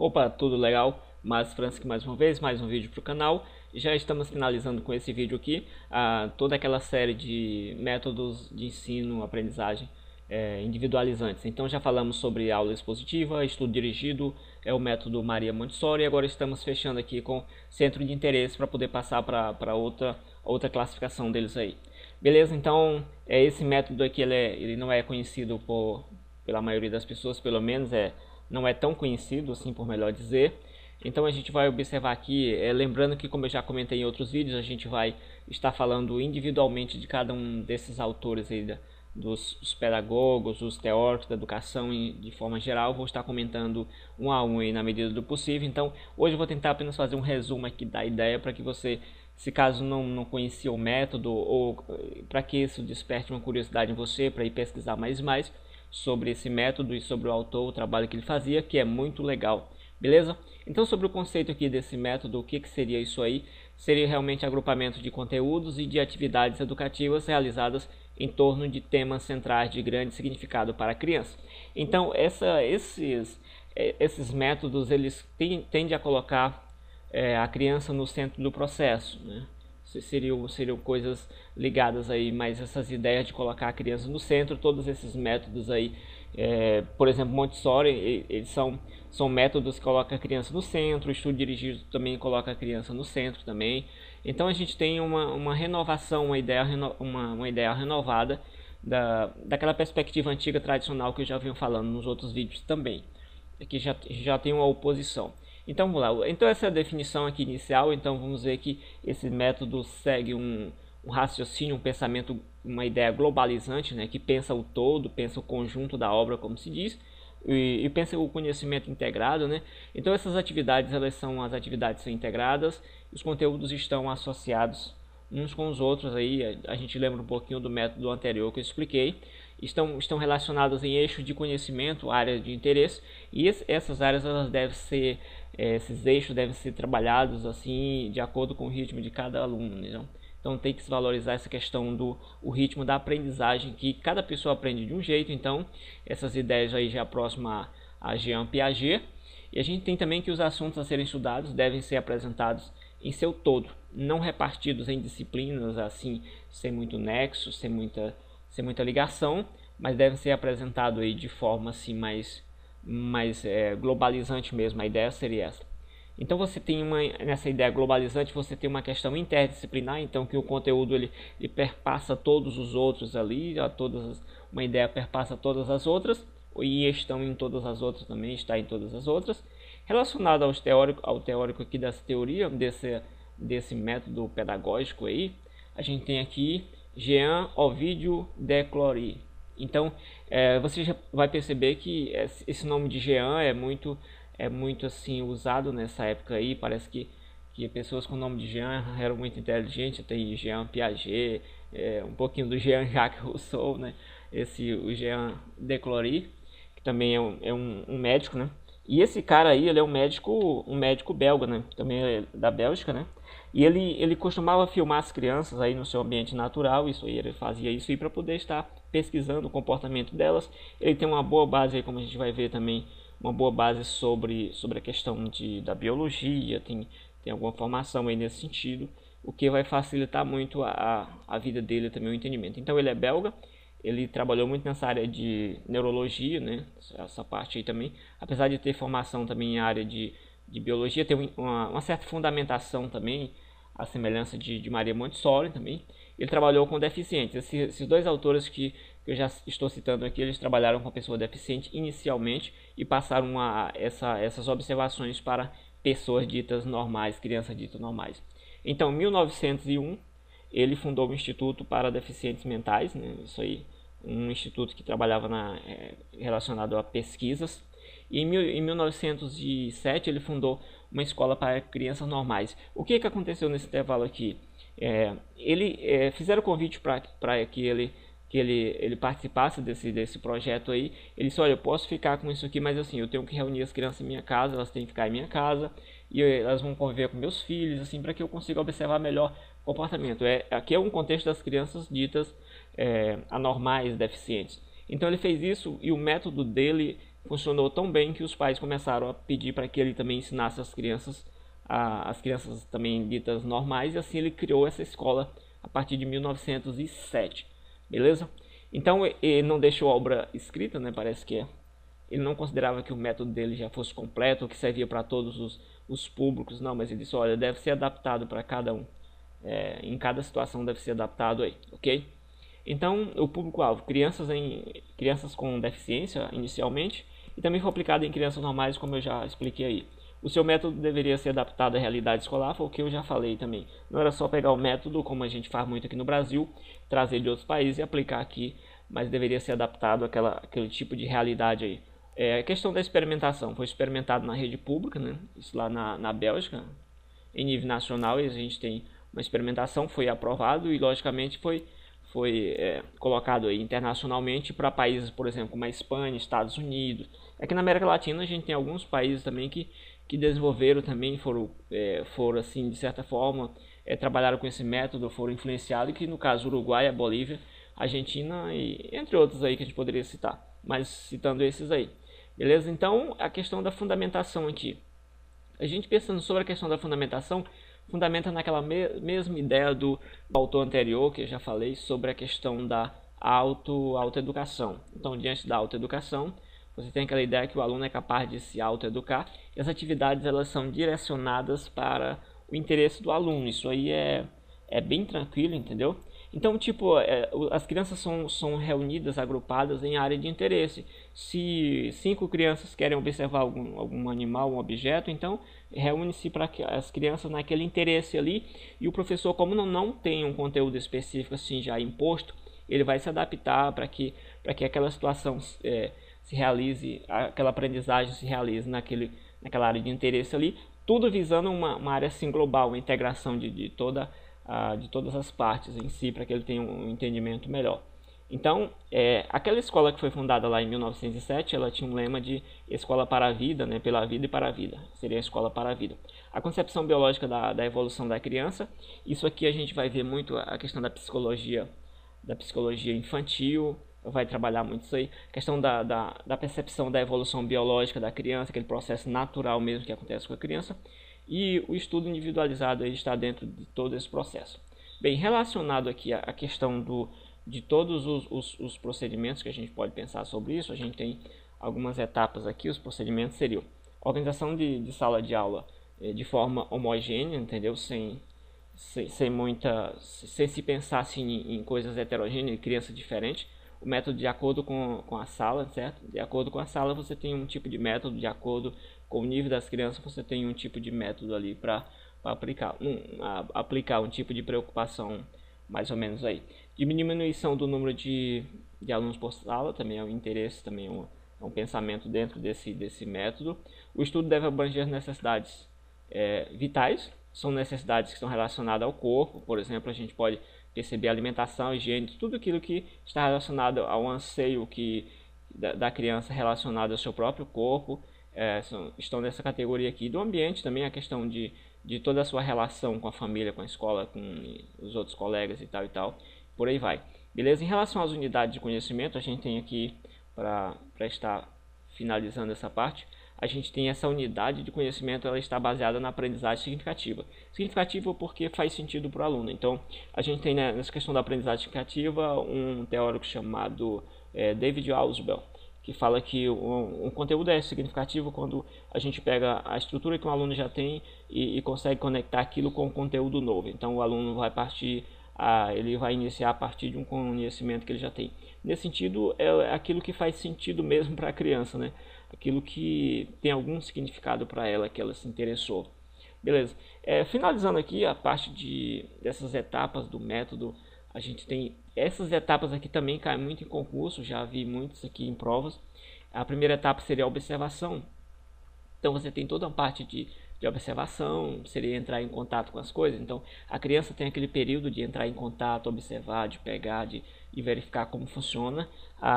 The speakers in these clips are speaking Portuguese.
Opa, tudo legal? Mas Francisco mais uma vez, mais um vídeo para o canal. Já estamos finalizando com esse vídeo aqui toda aquela série de métodos de ensino, aprendizagem individualizantes. Então já falamos sobre aula expositiva, estudo dirigido, o método Maria Montessori, e agora estamos fechando aqui com centro de interesse para poder passar para outra classificação deles aí. Beleza? Então esse método aqui ele não é conhecido pela maioria das pessoas, pelo menos não é tão conhecido, assim por melhor dizer. Então a gente vai observar aqui, lembrando que, como eu já comentei em outros vídeos, a gente vai estar falando individualmente de cada um desses autores aí, dos pedagogos, dos teóricos da educação de forma geral. Vou estar comentando um a um aí na medida do possível. Então hoje eu vou tentar apenas fazer um resumo aqui da ideia para que você, se caso não conhecia o método, ou para que isso desperte uma curiosidade em você para ir pesquisar mais e mais sobre esse método e sobre o autor, o trabalho que ele fazia, que é muito legal. Beleza? Então, sobre o conceito aqui desse método, o que seria isso aí? Seria realmente agrupamento de conteúdos e de atividades educativas realizadas em torno de temas centrais de grande significado para a criança. Então, esses métodos, eles tendem a colocar a criança no centro do processo, né? Seriam coisas ligadas aí, mas essas ideias de colocar a criança no centro, todos esses métodos aí, por exemplo, Montessori, eles são métodos que colocam a criança no centro. O estudo dirigido também coloca a criança no centro também. Então a gente tem uma renovação, uma ideia renovada daquela perspectiva antiga tradicional que eu já venho falando nos outros vídeos também. Aqui já tem uma oposição. Então vamos lá. Então essa é a definição aqui inicial. Então vamos ver que esse método segue um raciocínio, um pensamento, uma ideia globalizante, né, que pensa o todo, pensa o conjunto da obra, como se diz, e pensa o conhecimento integrado, né? Então essas atividades, as atividades são integradas, os conteúdos estão associados uns com os outros aí. A gente lembra um pouquinho do método anterior que eu expliquei. Estão relacionados em eixos de conhecimento, áreas de interesse, e essas áreas esses eixos devem ser trabalhados assim de acordo com o ritmo de cada aluno, né? Então tem que se valorizar essa questão o ritmo da aprendizagem, que cada pessoa aprende de um jeito. Então essas ideias aí já próximas a Jean Piaget. E a gente tem também que os assuntos a serem estudados devem ser apresentados em seu todo, não repartidos em disciplinas assim, sem muito nexo, sem muita ligação, mas devem ser apresentados aí de forma assim mais globalizante mesmo. A ideia seria essa. Então você tem nessa ideia globalizante, você tem uma questão interdisciplinar, então que o conteúdo ele perpassa todos os outros ali, uma ideia perpassa todas as outras, e estão em todas as outras também, está em todas as outras. Relacionado ao teórico aqui dessa teoria, desse método pedagógico aí, a gente tem aqui Jean Ovidio de Clory. Então você já vai perceber que esse nome de Jean é muito assim usado nessa época aí. Parece que pessoas com o nome de Jean eram muito inteligentes. Tem Jean Piaget, um pouquinho do Jean-Jacques Rousseau, né? O Jean de Clory, que também é um médico, né? E esse cara aí, ele é um médico belga, né? Também é da Bélgica, né? E ele costumava filmar as crianças aí no seu ambiente natural. Isso aí, ele fazia isso aí para poder estar pesquisando o comportamento delas. Ele tem uma boa base aí, como a gente vai ver também, uma boa base sobre a questão da biologia. Tem alguma formação aí nesse sentido, o que vai facilitar muito a vida dele também, o entendimento. Então ele é belga. Ele trabalhou muito nessa área de neurologia, né? Essa parte aí também. Apesar de ter formação também em área de biologia, tem uma certa fundamentação também, a semelhança de Maria Montessori também. Ele trabalhou com deficientes. Esses dois autores que eu já estou citando aqui, eles trabalharam com pessoa deficiente inicialmente e passaram essas observações para pessoas ditas normais, crianças ditas normais. Então, em 1901, ele fundou o Instituto para Deficientes Mentais, né? Isso aí, um instituto que trabalhava relacionado a pesquisas. E em 1907 ele fundou uma escola para crianças normais. O que aconteceu nesse intervalo aqui? Fizeram o convite para que ele participasse desse projeto aí. Ele disse: olha, eu posso ficar com isso aqui, mas assim, eu tenho que reunir as crianças em minha casa, elas têm que ficar em minha casa, e elas vão conviver com meus filhos, assim, para que eu consiga observar melhor o comportamento. Aqui é um contexto das crianças ditas anormais, deficientes. Então ele fez isso, e o método dele funcionou tão bem que os pais começaram a pedir para que ele também ensinasse as crianças também ditas normais, e assim ele criou essa escola a partir de 1907, beleza? Então ele não deixou a obra escrita, né? Parece que ele não considerava que o método dele já fosse completo, ou que servia para todos os públicos, não, mas ele disse, olha, deve ser adaptado para cada um, em cada situação deve ser adaptado aí, ok? Então, o público-alvo, crianças com deficiência inicialmente, e também foi aplicado em crianças normais, como eu já expliquei aí. O seu método deveria ser adaptado à realidade escolar, foi o que eu já falei também. Não era só pegar o método, como a gente faz muito aqui no Brasil, trazer de outros países e aplicar aqui, mas deveria ser adaptado àquele tipo de realidade aí. A questão da experimentação, foi experimentado na rede pública, né? Isso lá na Bélgica, em nível nacional, a gente tem uma experimentação, foi aprovado e logicamente foi colocado aí internacionalmente para países, por exemplo, como a Espanha, Estados Unidos. Aqui na América Latina a gente tem alguns países também que desenvolveram também, foram assim, de certa forma, trabalharam com esse método, foram influenciados, que no caso Uruguai, a Bolívia, Argentina e entre outros aí que a gente poderia citar, mas citando esses aí. Beleza? Então, a questão da fundamentação aqui. A gente pensando sobre a questão da fundamentação, fundamenta naquela mesma ideia do autor anterior, que eu já falei, sobre a questão da autoeducação. Então, diante da autoeducação, você tem aquela ideia que o aluno é capaz de se autoeducar, e as atividades elas são direcionadas para o interesse do aluno. Isso aí é bem tranquilo, entendeu? Então, tipo, as crianças são reunidas, agrupadas em área de interesse. Se 5 crianças querem observar algum animal, um objeto, então reúne-se para as crianças naquele interesse ali, e o professor, como não tem um conteúdo específico assim já imposto, ele vai se adaptar para que aquela situação se realize, aquela aprendizagem se realize naquela área de interesse ali, tudo visando uma área assim global, uma integração de todas as partes em si, para que ele tenha um entendimento melhor. Então, aquela escola que foi fundada lá em 1907, ela tinha um lema de escola para a vida, né, pela vida e para a vida, seria a escola para a vida. A concepção biológica da evolução da criança, isso aqui a gente vai ver muito a questão da psicologia infantil, vai trabalhar muito isso aí, a questão da percepção da evolução biológica da criança, aquele processo natural mesmo que acontece com a criança, e o estudo individualizado aí está dentro de todo esse processo. Bem, relacionado aqui à questão de todos os procedimentos que a gente pode pensar sobre isso, a gente tem algumas etapas aqui. Os procedimentos seriam organização de sala de aula de forma homogênea, entendeu? Sem se pensar assim em coisas heterogêneas, crianças diferentes. O método de acordo com a sala, certo? De acordo com a sala você tem um tipo de método, de acordo com o nível das crianças você tem um tipo de método ali para aplicar um tipo de preocupação mais ou menos aí. Diminuição do número de alunos por sala também é um interesse, também é um pensamento dentro desse método. O estudo deve abranger necessidades vitais, são necessidades que estão relacionadas ao corpo, por exemplo, a gente pode perceber alimentação, higiene, tudo aquilo que está relacionado ao anseio da criança relacionado ao seu próprio corpo, estão nessa categoria aqui. Do ambiente também, a questão de toda a sua relação com a família, com a escola, com os outros colegas e tal, por aí vai. Beleza? Em relação às unidades de conhecimento, a gente tem aqui, para estar finalizando essa parte, a gente tem essa unidade de conhecimento, ela está baseada na aprendizagem significativa. Significativa porque faz sentido para o aluno. Então, a gente tem nessa questão da aprendizagem significativa um teórico chamado David Ausubel, que fala que um conteúdo é significativo quando a gente pega a estrutura que um aluno já tem e consegue conectar aquilo com um conteúdo novo. Então, o aluno ele vai iniciar a partir de um conhecimento que ele já tem. Nesse sentido, é aquilo que faz sentido mesmo para a criança, né? Aquilo que tem algum significado para ela, que ela se interessou. Beleza. Finalizando aqui a parte dessas etapas do método, a gente tem essas etapas aqui também caem muito em concurso, já vi muitos aqui em provas. A primeira etapa seria a observação. Então você tem toda a parte de observação, seria entrar em contato com as coisas. Então a criança tem aquele período de entrar em contato, observar, de pegar, de verificar como funciona.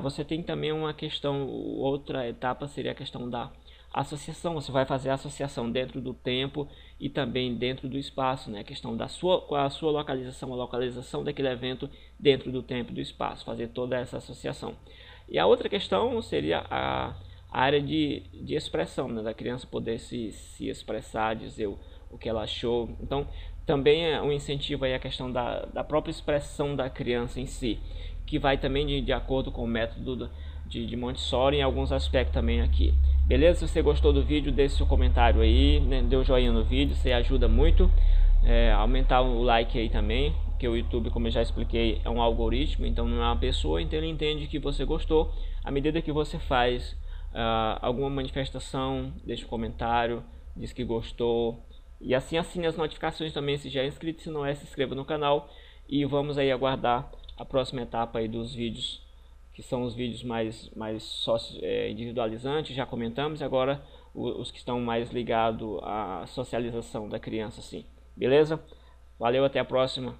Você tem também uma questão, outra etapa seria a questão da associação. Você vai fazer a associação dentro do tempo e também dentro do espaço, né? A questão com a sua localização, a localização daquele evento dentro do tempo e do espaço, fazer toda essa associação. E a outra questão seria a a área de expressão, né, da criança poder se expressar, dizer o que ela achou. Então também é um incentivo aí a questão da própria expressão da criança em si, que vai também de acordo com o método de Montessori em alguns aspectos também aqui. Beleza? Se você gostou do vídeo, deixe seu comentário aí, né? Dê um joinha no vídeo, isso aí ajuda muito. Aumentar o like aí também, porque o YouTube, como eu já expliquei, é um algoritmo, então não é uma pessoa, então ele entende que você gostou. À medida que você faz alguma manifestação, deixa um comentário, diz que gostou, e assim assine as notificações também se já é inscrito, se não é, se inscreva no canal. E vamos aí aguardar a próxima etapa aí dos vídeos, que são os vídeos mais individualizantes, já comentamos, e agora os que estão mais ligados à socialização da criança, assim. Beleza? Valeu, até a próxima.